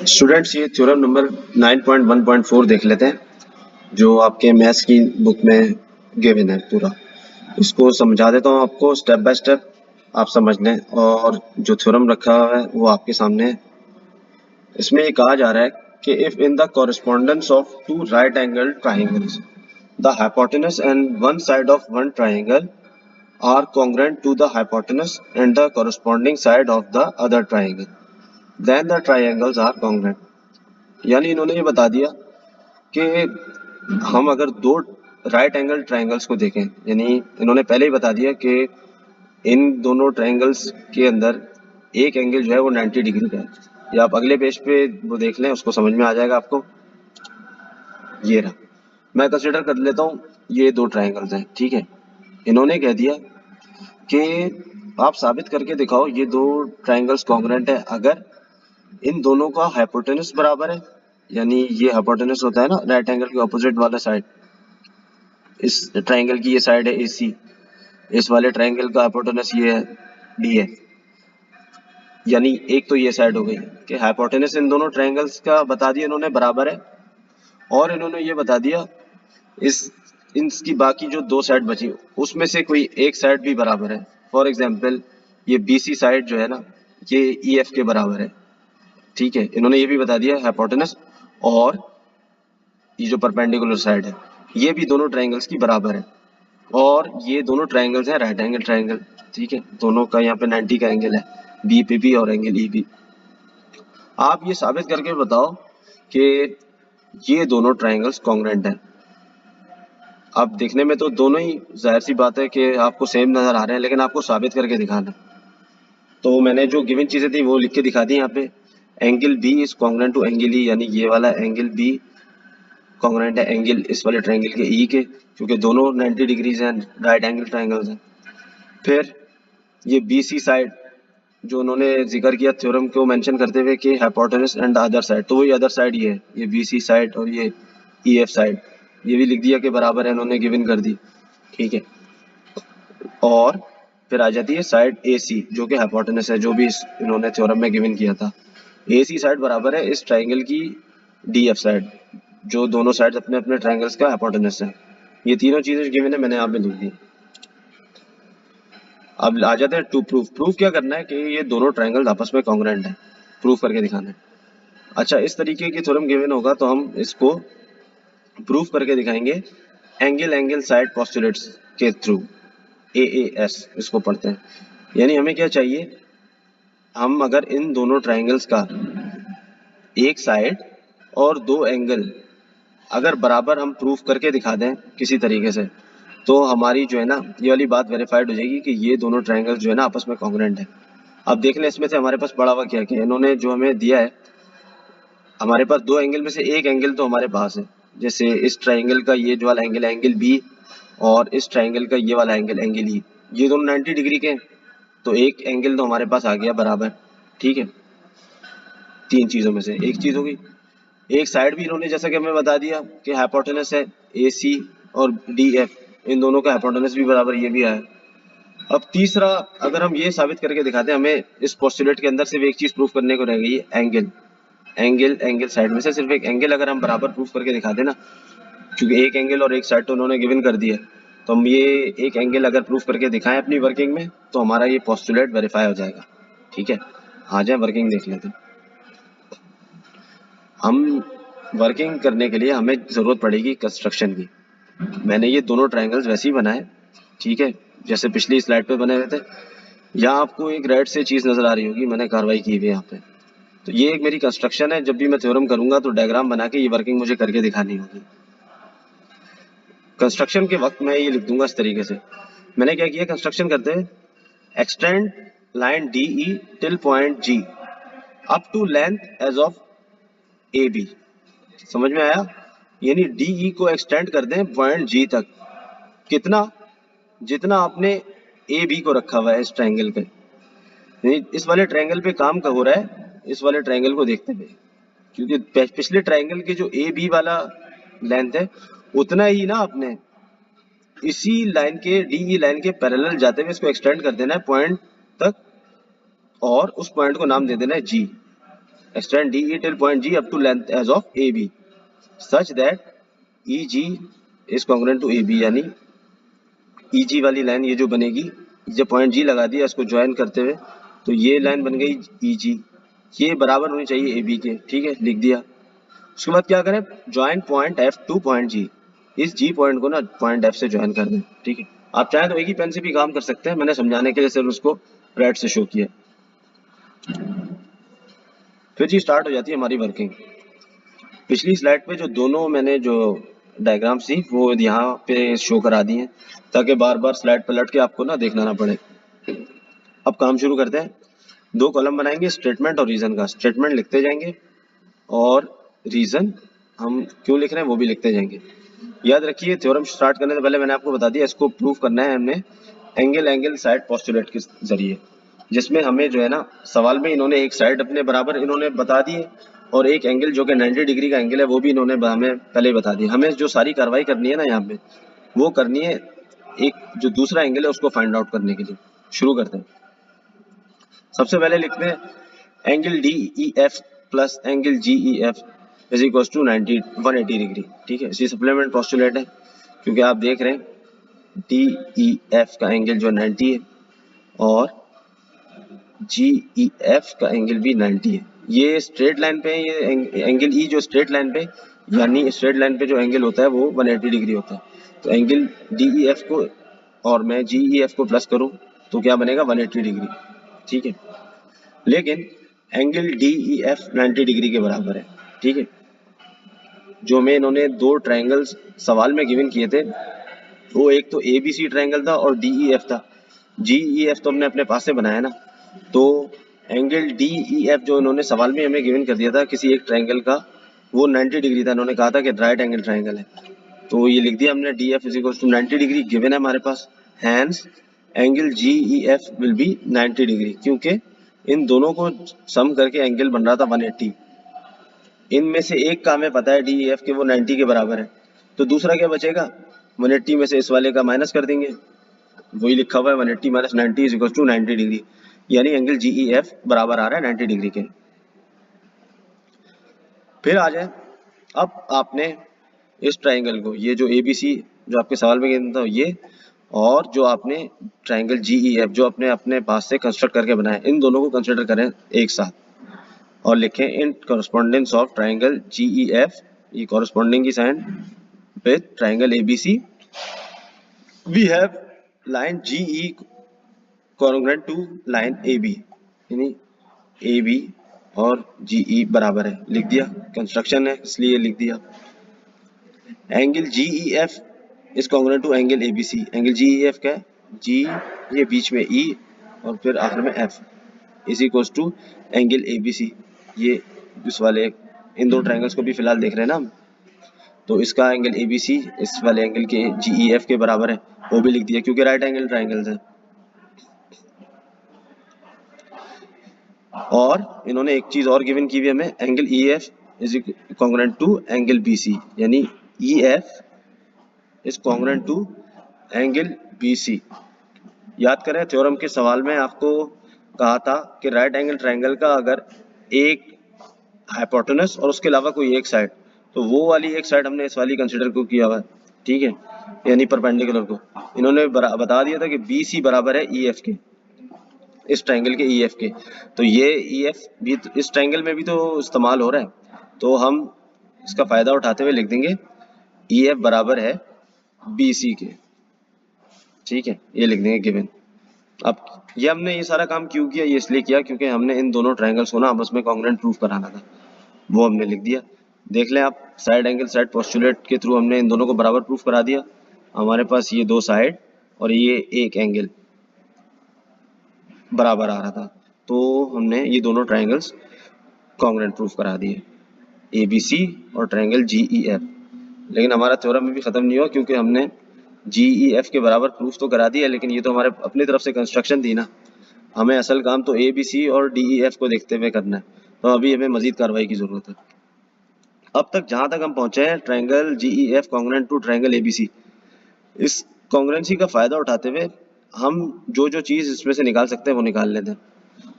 Students, ये theorem number 9.1.4 देख लेते हैं, जो आपके मैथ्स की बुक में गिवन है पूरा। इसको समझा देता हूँ आपको स्टेप बाय स्टेप, आप समझ लें। और जो थ्योरम रखा हुआ है वो आपके सामने है। इसमें ये कहा जा रहा है कि if in the correspondence of two right angle triangles the hypotenuse and one side of one triangle are congruent to the hypotenuse and the corresponding side of the other triangle, then the triangles are congruent. यानी इन्होंने ये बता दिया कि हम अगर दो right angle triangles को देखें, यानी इन्होंने पहले ही बता दिया कि इन दोनों ट्राइंगल्स के अंदर एक एंगल जो है वो 90 डिग्री का है। या आप अगले पेज पे वो देख लें, उसको समझ में आ जाएगा आपको। ये रहा, मैं कंसिडर कर लेता हूँ ये दो ट्राइंगल्स हैं, ठीक है। इन्होंने कह दिया कि आप साबित करके दिखाओ ये दो ट्राइंगल्स कॉन्ग्रुएंट है अगर इन दोनों का हाइपोटेनस बराबर है। यानी ये हाइपोटेनस होता है ना राइट एंगल के ऑपोजिट वाला साइड। इस ट्राइंगल की ये साइड है AC, इस वाले ट्राइंगल का हाइपोटेनस ये है DF। यानी एक तो ये साइड हो गई कि हाइपोटेनस इन दोनों ट्राइंगल्स का बता दिया इन्होंने बराबर है, और इन्होंने ये बता दिया इसकी बाकी जो दो साइड बची उसमें से कोई एक साइड भी बराबर है। फॉर एग्जाम्पल ये BC साइड जो है ना ये EF के बराबर है, ठीक है। इन्होंने ये भी बता दिया हाइपोटेनस और ये जो परपेंडिकुलर साइड है ये भी दोनों ट्राइंगल्स की बराबर है, और ये दोनों ट्राइंगल्स हैं राइट एंगल ट्राइंगल, ठीक है। दोनों का यहाँ पे 90 का एंगल है, BPB और एंगल EB। आप ये साबित करके बताओ कि ये दोनों ट्राइंगल्स कॉन्ग्रुएंट हैं। अब देखने में तो दोनों ही जाहिर सी बात है कि आपको सेम नजर आ रहे हैं, लेकिन आपको साबित करके दिखाना। तो मैंने जो गिवन चीजें थी वो लिख के दिखा दी यहाँ पे। Angle B is congruent to angle E, यानी ये वाला एंगल B कॉन्ग्रुएंट है एंगल इस वाले ट्राइंगल के E के, क्योंकि दोनों 90 डिग्रीज हैं, राइट एंगल ट्राइंगल्स हैं। फिर ये BC साइड जो उन्होंने जिक्र किया थ्योरम को मेंशन करते हुए कि हाइपोटेनस एंड अदर साइड, तो वही अदर साइड ये है, ये BC साइड और ये EF साइड, ये भी लिख दिया कि बराबर है, इन्होंने गिवन कर दी, ठीक है। और फिर आ जाती है साइड AC जो कि हाइपोटेनस है, जो भी इन्होंने थ्योरम में गिवन किया था। AC साइड बराबर है इस ट्राइंगल की DF साइड, जो दोनों साइड अपने अपने ट्राइंगल्स का हाइपोटेनस है। ये तीनों चीजें गिवन है, मैंने यहाँ पे लिख दी। अब आ जाते हैं टू प्रूफ। प्रूफ क्या करना है कि ये दोनों ट्राइंगल आपस में कॉन्ग्रुएंट है, प्रूफ करके दिखाना है। अच्छा, इस तरीके की थ्योरम गिवन होगा तो हम इसको प्रूफ करके दिखाएंगे एंगल एंगल साइड पोस्टुलेट्स के थ्रू, AAS इसको पढ़ते हैं। यानी हमें क्या चाहिए, हम अगर इन दोनों ट्राइंगल्स का एक साइड और दो एंगल अगर बराबर हम प्रूफ करके दिखा दें किसी तरीके से, तो हमारी जो है ना ये वाली बात वेरीफाइड हो जाएगी कि ये दोनों ट्राइंगल्स जो है ना आपस में कॉन्ग्रुएंट है। अब देख लें इसमें से हमारे पास पड़ा हुआ क्या क्या, इन्होंने जो हमें दिया है, हमारे पास दो एंगल में से एक एंगल तो हमारे पास है। जैसे इस ट्राइंगल का ये जो वाला एंगल है एंगल B, और इस ट्राइंगल का ये वाला एंगल एंगल E, ये दोनों 90 डिग्री के हैं, तो एक एंगल तो हमारे पास आ गया बराबर, ठीक है। तीन चीजों में से एक चीज होगी। एक साइड भी इन्होंने जैसा कि हमें बता दिया कि हाइपोटेनस है AC और DF, इन दोनों का हाइपोटेनस भी बराबर, ये भी आया। अब तीसरा, अगर हम ये साबित करके दिखाते हैं, हमें इस पोस्टुलेट के अंदर सिर्फ एक चीज प्रूफ करने को रह गई है, एंगल एंगल एंगल साइड में से सिर्फ एक एंगल अगर हम बराबर प्रूफ करके दिखा देना, क्योंकि एक एंगल और एक साइड तो उन्होंने गिवन कर दिया, तो हम ये एक एंगल अगर प्रूफ करके दिखाएं अपनी वर्किंग में तो हमारा ये पोस्टुलेट वेरीफाई हो जाएगा, ठीक है। आ जाए वर्किंग देख लेते हैं। हम वर्किंग करने के लिए हमें जरूरत पड़ेगी कंस्ट्रक्शन की। मैंने ये दोनों ट्राइंगल्स वैसे ही बनाए, ठीक है, जैसे पिछली स्लाइड पे बने हुए थे। यहाँ आपको एक रेड से चीज नजर आ रही होगी, मैंने कार्रवाई की हुई है यहाँ पे। तो ये एक मेरी कंस्ट्रक्शन है, जब भी मैं थ्योरम करूंगा तो डायग्राम बना के ये वर्किंग मुझे करके दिखानी होगी। कंस्ट्रक्शन के वक्त मैं ये लिख दूंगा इस तरीके से। मैंने क्या किया, कंस्ट्रक्शन करते हैं, extend line DE till point G up to length as of AB। समझ में आया? यानी DE को एक्सटेंड कर दें पॉइंट G तक, कितना, जितना आपने AB को रखा हुआ है इस ट्राइंगल पे। इस वाले ट्राइंगल पे काम का हो रहा है, इस वाले ट्राइंगल को देखते हुए, क्योंकि पिछले ट्राइंगल के जो AB वाला लेंथ है उतना ही ना आपने इसी लाइन के डी लाइन के पैरेलल जाते हुए इसको एक्सटेंड कर देना है पॉइंट तक, और उस पॉइंट को नाम दे देना है जी। Extend D till point G up to length as of A B such that E G is congruent to A B, यानी ई जी वाली लाइन ये जो बनेगी, जब पॉइंट जी लगा दिया इसको ज्वाइन करते हुए, तो ये लाइन बन गई ई जी, ये बराबर होनी चाहिए ए बी के। ठीक है, लिख दिया। उसके बाद क्या करें, join point F to point G. इस जी पॉइंट को ना पॉइंट एफ से ज्वाइन कर दें। ठीक है, आप चाहें तो एक ही पेन से भी काम कर सकते हैं, मैंने समझाने के लिए सिर्फ उसको रेड से शो किया। फिर जी स्टार्ट हो जाती है हमारी वर्किंग। पिछली स्लाइड पे जो दोनों मैंने जो डायग्राम्स थी वो यहाँ पे शो करा दी हैं, ताकि बार बार स्लाइड पलट के आपको ना देखना ना पड़े। अब काम शुरू करते हैं। दो कॉलम बनाएंगे स्टेटमेंट और रीजन का। स्टेटमेंट लिखते जाएंगे और रीजन हम क्यों लिख रहे हैं वो भी लिखते जाएंगे। याद रखिए, थ्योरम स्टार्ट करने से पहले मैंने आपको बता दिया, इसको प्रूव करना है हमने एंगल साइड पोस्टुलेट के जरिए, जिसमें हमें जो है ना सवाल में इन्होंने एक साइड अपने बराबर इन्होंने बता दी है, और एक एंगल जो कि 90 डिग्री का एंगल है वो भी इन्होंने हमें पहले ही बता दिया। हमें जो सारी कार्रवाई करनी है ना यहाँ पे, वो करनी है एक जो दूसरा एंगल है उसको फाइंड आउट करने के लिए। शुरू करते हैं। सबसे पहले लिखते हैं angle D E F plus angle G E F is equal to 180 degree. ठीक है, इसी सप्लीमेंट पोस्टुलेट है, क्योंकि आप देख रहे हैं डी ई एफ का एंगल जो 90 है और जी ई एफ का एंगल भी 90 है। ये स्ट्रेट लाइन पे है, ये एंगल ई जो स्ट्रेट लाइन पे, यानी स्ट्रेट लाइन पे जो एंगल होता है वो 180 डिग्री होता है। तो एंगल डी ई एफ को और मैं जी ई एफ को प्लस करूं तो क्या बनेगा 180 डिग्री। ठीक है, लेकिन angle D E F 90 degree के बराबर है। ठीक है, जो मैं इन्होंने दो ट्रायंगल्स सवाल में गिवन किए थे, वो एक तो ए बी सी ट्रायंगल था और डी ई एफ था। जी ई एफ तो हमने अपने पास से बनाया ना, तो एंगल डी ई एफ जो इन्होंने सवाल में हमें गिवन कर दिया था किसी एक ट्रायंगल का, वो 90 डिग्री था। इन्होंने कहा था कि राइट एंगल ट्रायंगल है, तो ये लिख दिया हमने D F is equal to 90 degree given है हमारे पास। Hence angle G E F will be 90 degree, क्योंकि इन दोनों को सम करके एंगल बन रहा था 180। इनमें से एक का हमें पता है डी ई एफ के वो 90 के बराबर है, तो दूसरा क्या बचेगा, 180 में से इस वाले का माइनस कर देंगे, वही लिखा हुआ है 180 minus 90 is equal to 90 degree, यानी एंगल जी ई एफ बराबर आ रहा है 90 डिग्री के। फिर आ जाए, अब आपने इस ट्राइंगल को, ये जो ए बी सी जो आपके सवाल में गिवन था ये, और जो आपने ट्राइंगल जी ई एफ जो अपने अपने पास से कंस्ट्रक्ट करके बनाया, इन दोनों को कंसिडर करें एक साथ और लिखें in correspondence of triangle G E F, ये कॉरस्पॉन्डिंग की sign with triangle A B C, we have line G E congruent to line A B, यानी ए बी और जी ई बराबर है। लिख दिया, कंस्ट्रक्शन है इसलिए लिख दिया। Angle G E F is congruent to angle A B C. Angle G E F क्या है, जी ये बीच में ई और फिर आखिर में F is equal to angle A B C. ये इस वाले इन दो ट्रायंगल्स को भी फिलहाल देख रहे हैं ना हम, तो इसका एंगल ए बी सी इस वाले एंगल के जी ई एफ के बराबर है, वो भी लिख दिया क्योंकि राइट एंगल ट्रायंगल्स है। और इन्होंने एक चीज और गिवन की हुई हमें, angle E F is congruent to angle B C, यानी E F is congruent to angle B C. याद करें थ्योरम के सवाल में आपको कहा था कि राइट एंगल ट्रायंगल का अगर एक हाइपोटेनस और उसके अलावा कोई एक साइड, तो वो वाली एक साइड हमने इस वाली कंसिडर को किया हुआ है। ठीक है, यानी परपेंडिकुलर को इन्होंने बता दिया था कि बी सी बराबर है ई एफ के, इस ट्रायंगल के ई एफ के। तो ये ई एफ भी तो इस ट्रायंगल में भी तो इस्तेमाल हो रहा है, तो हम इसका फायदा उठाते हुए लिख देंगे ई एफ बराबर है बी सी के। ठीक है, ये लिख देंगे गिवन। अब ये हमने ये सारा काम क्यों किया, ये इसलिए किया क्योंकि हमने इन दोनों ट्रायंगल्स को ना आपस में कॉन्ग्रुएंट प्रूफ कराना था, वो हमने लिख दिया। देख लें आप, साइड एंगल साइड पोस्टुलेट के थ्रू हमने इन दोनों को बराबर प्रूफ करा दिया। हमारे पास ये दो साइड और ये एक एंगल बराबर आ रहा था, तो हमने ये दोनों ट्रायंगल्स कॉन्ग्रुएंट प्रूफ करा दिए, ए बी सी और ट्रायंगल जी ई एफ। लेकिन हमारा थ्योरम में भी खत्म नहीं हुआ, क्योंकि हमने जी ई एफ के बराबर प्रूफ तो करा दिया, लेकिन ये तो हमारे अपनी तरफ से कंस्ट्रक्शन थी ना, हमें असल काम तो ए बी सी और डी ई एफ को देखते हुए करना है, तो अभी हमें मजीद कार्रवाई की जरूरत है। अब तक जहां तक हम पहुंचे हैं, triangle G E F congruent to triangle A B C, इस कॉन्ग्रुएंसी का फायदा उठाते हुए हम जो जो चीज़ इसमें से निकाल सकते हैं वो निकाल लेते हैं।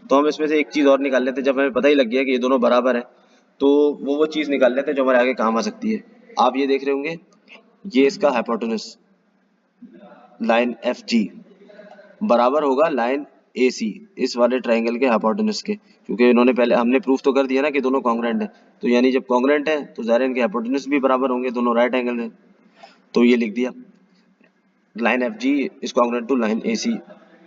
तो हम इसमें से एक चीज़ और निकाल लेते हैं, जब हमें पता ही लग गया कि ये दोनों बराबर है तो वो चीज़ निकाल लेते हैं जो हमारे आगे काम आ सकती है। आप ये देख रहे होंगे, ये इसका हाइपोटेनस लाइन एफ जी बराबर होगा लाइन ए सी, इस वाले ट्राइंगल के हाइपोटेनस के, क्योंकि इन्होंने पहले हमने प्रूफ तो कर दिया ना कि दोनों कॉन्ग्रुएंट है, तो यानी जब कॉन्ग्रुएंट है तो ज़ाहिर है इनके हाइपोटेनस भी बराबर होंगे, दोनों राइट एंगल है। तो ये लिख दिया line F G is congruent to line A C,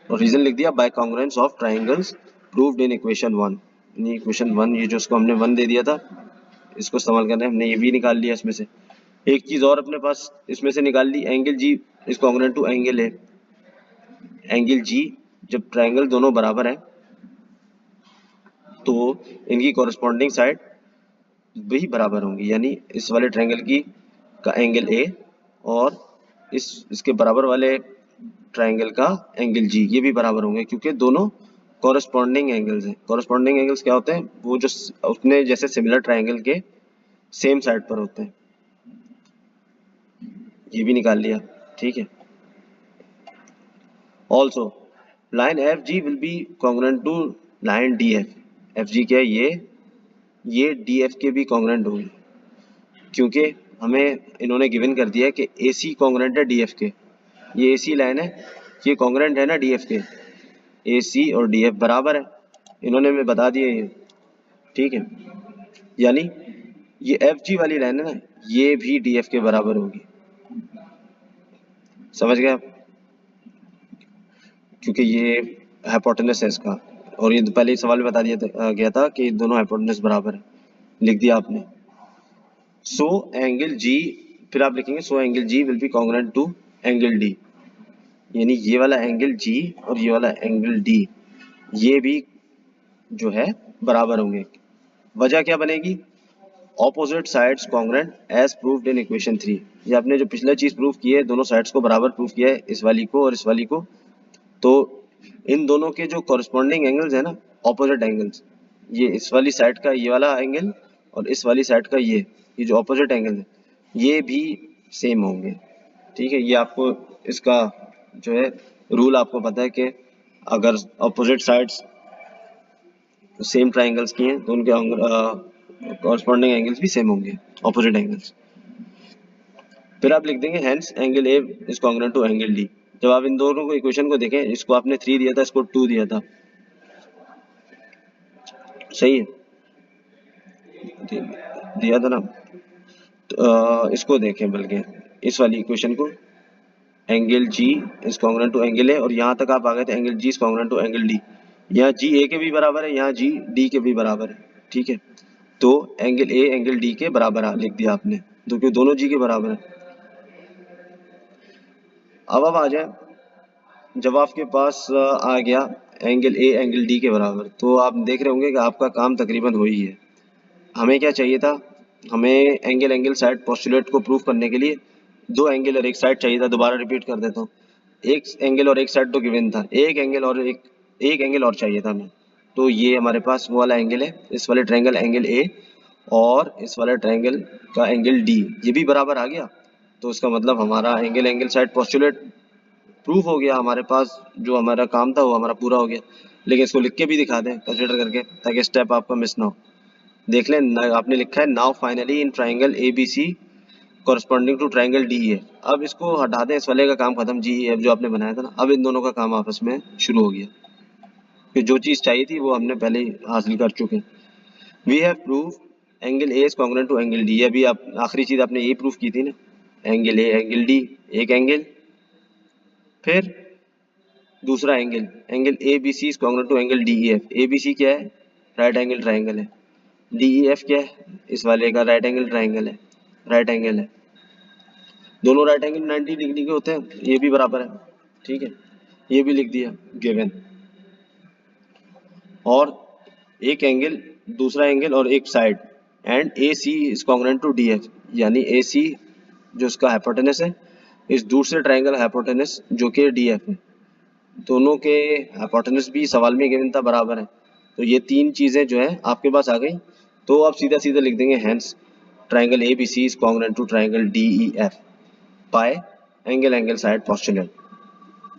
और रीजन लिख दिया by congruence of triangles proved in equation 1। Equation 1, ये जो उसको हमने 1 दे दिया था, इसको इस्तेमाल करने हमने ये भी निकाल लिया इसमें से। एक चीज और अपने पास इसमें से निकाल ली, angle G is congruent to angle A. Angle G, जब ट्राइंगल दोनों बराबर है तो इनकी कॉरेस्पॉन्डिंग साइड भी बराबर होंगी, यानी इस वाले ट्राइंगल की का एंगल ए और इसके बराबर वाले ट्राइंगल का एंगल जी, ये भी बराबर होंगे क्योंकि दोनों कॉरेस्पॉन्डिंग एंगल्स हैं। कॉरेस्पॉन्डिंग एंगल्स क्या होते हैं? वो जो अपने जैसे सिमिलर ट्राइंगल के सेम साइड पर होते हैं। ये भी निकाल लिया, ठीक है। Also line F G will be congruent to line D F. F G क्या है? ये डी एफ के भी कॉन्ग्रुएंट होगी, क्योंकि हमें इन्होंने गिवन कर दिया है कि ए सी कॉन्ग्रुएंट है डी एफ के। ये ए सी लाइन है, ये कॉन्ग्रुएंट है ना डी एफ के, ए सी और डी एफ बराबर है, इन्होंने हमें बता दिया ये, ठीक है। यानी ये एफ जी वाली लाइन है ना, ये भी डी एफ के बराबर होगी, समझ गए आप? क्योंकि ये हाइपोटेनस है इसका, और ये पहले ही सवाल में बता दिया गया था कि दोनों हाइपोटेनस बराबर है, लिख दिया आपने। सो एंगल जी, फिर आप लिखेंगे so angle G will be congruent to angle D, यानी ये वाला एंगल जी और ये वाला एंगल डी, ये भी जो है बराबर होंगे। वजह क्या बनेगी? Opposite sides congruent as proved in equation 3। ये आपने जो पिछला चीज प्रूव की है, दोनों साइड्स को बराबर प्रूव किया है, इस वाली को और इस वाली को, तो इन दोनों के जो कॉरेस्पॉन्डिंग एंगल्स है ना, ऑपोजिट एंगल्स, ये इस वाली साइड का ये वाला एंगल और इस वाली साइड का ये जो ऑपोजिट एंगल है, ये भी सेम होंगे, ठीक है। ये आपको इसका जो है रूल आपको पता है कि अगर ऑपोजिट साइड्स सेम ट्राइंगल्स की हैं तो उनके कॉरेस्पॉन्डिंग एंगल्स भी सेम होंगे, ऑपोजिट एंगल्स। फिर आप लिख देंगे hence angle A is congruent to angle D. जब आप इन दोनों को इक्वेशन को देखें, इसको आपने 3 दिया था, इसको 2 दिया था, सही है, दिया था ना। तो इसको देखें, बल्कि इस वाली इक्वेशन को, angle G is congruent to angle A, और यहाँ तक आप आ गए थे angle G is congruent to angle D. यहाँ जी ए के भी बराबर है, यहाँ जी डी के भी बराबर है, ठीक है। तो एंगल ए एंगल डी के बराबर लिख दिया आपने, तो क्यों दोनों जी के बराबर है। अब आ जाए, जब आपके पास आ गया एंगल ए एंगल डी के बराबर, तो आप देख रहे होंगे कि आपका काम तकरीबन हो ही है। हमें क्या चाहिए था? हमें एंगल एंगल साइड पोस्टुलेट को प्रूव करने के लिए दो एंगल और एक साइड चाहिए था। दोबारा रिपीट कर देता हूँ, एक एंगल और एक साइड तो गिवन था, एक एंगल और चाहिए था हमें। तो ये हमारे पास वो वाला एंगल है, इस वाले ट्रायंगल एंगल ए और इस वाले ट्रायंगल का एंगल डी, ये भी बराबर आ गया। तो इसका मतलब हमारा angle angle side postulate proof हो गया, हमारे पास जो हमारा काम था वो हमारा पूरा हो गया। लेकिन इसको लिख के भी दिखा दें कंसिडर करके, ताकि स्टेप आपका मिस ना हो। देख लें, आपने लिखा है now finally in triangle A B C corresponding to triangle D A. अब इसको हटा दें, इस वाले का काम खत्म, जी ए जो आपने बनाया था ना, अब इन दोनों का काम आपस में शुरू हो गया, कि जो चीज़ चाहिए थी वो हमने पहले ही हासिल कर चुके हैं। We have prove angle A is congruent to angle D. अभी आप आखिरी चीज़ आपने ये प्रूफ की थी ना, एंगल ए एंगल डी, एक एंगल, फिर दूसरा angle, angle A B C is congruent to angle D E F. A B C क्या है? राइट एंगल ट्राइंगल है। डी ई एफ क्या है? इस वाले का राइट एंगल ट्राइंगल है, राइट एंगल है। दोनों राइट एंगल 90 डिग्री के होते हैं, ये भी बराबर है, ठीक है। ये भी लिख दिया गिवन। और एक एंगल, दूसरा एंगल और एक side, and A C is congruent to D F, यानी ए सी जो उसका हाइपोटेनस है, इस दूसरे ट्राइंगल हाइपोटेनस जो कि डी एफ है, दोनों के हाइपोटेनस भी सवाल में गिवन था बराबर है। तो ये तीन चीज़ें जो है आपके पास आ गई। तो आप सीधा सीधा लिख देंगे hence triangle A B C is congruent to triangle D E F by angle side postulate.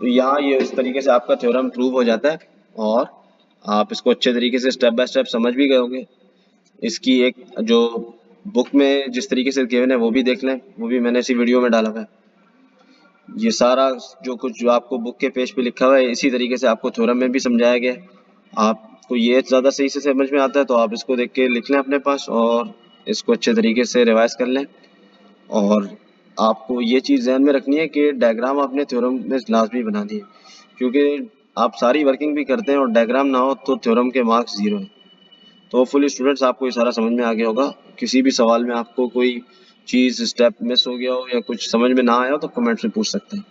तो यहाँ ये इस तरीके से आपका थ्योरम प्रूव हो जाता है और आप इसको अच्छे तरीके से स्टेप बाय स्टेप समझ भी गए होंगे। इसकी एक जो बुक में जिस तरीके से गिवन है वो भी देख लें, वो भी मैंने इसी वीडियो में डाला हुआ है। ये सारा जो आपको बुक के पेज पे लिखा हुआ है इसी तरीके से आपको थ्योरम में भी समझाया गया है। आपको ये ज़्यादा सही से समझ में आता है तो आप इसको देख के लिख लें अपने पास और इसको अच्छे तरीके से रिवाइज कर लें। और आपको ये चीज़ ध्यान में रखनी है कि डायग्राम आपने थ्योरम में लाजमी बनानी है, क्योंकि आप सारी वर्किंग भी करते हैं और डायग्राम ना हो तो थ्योरम के मार्क्स 0 हैं। तो होपफुली स्टूडेंट्स आपको ये सारा समझ में आ गया होगा। किसी भी सवाल में आपको कोई चीज़ स्टेप मिस हो गया हो या कुछ समझ में ना आया हो तो कमेंट्स में पूछ सकते हैं।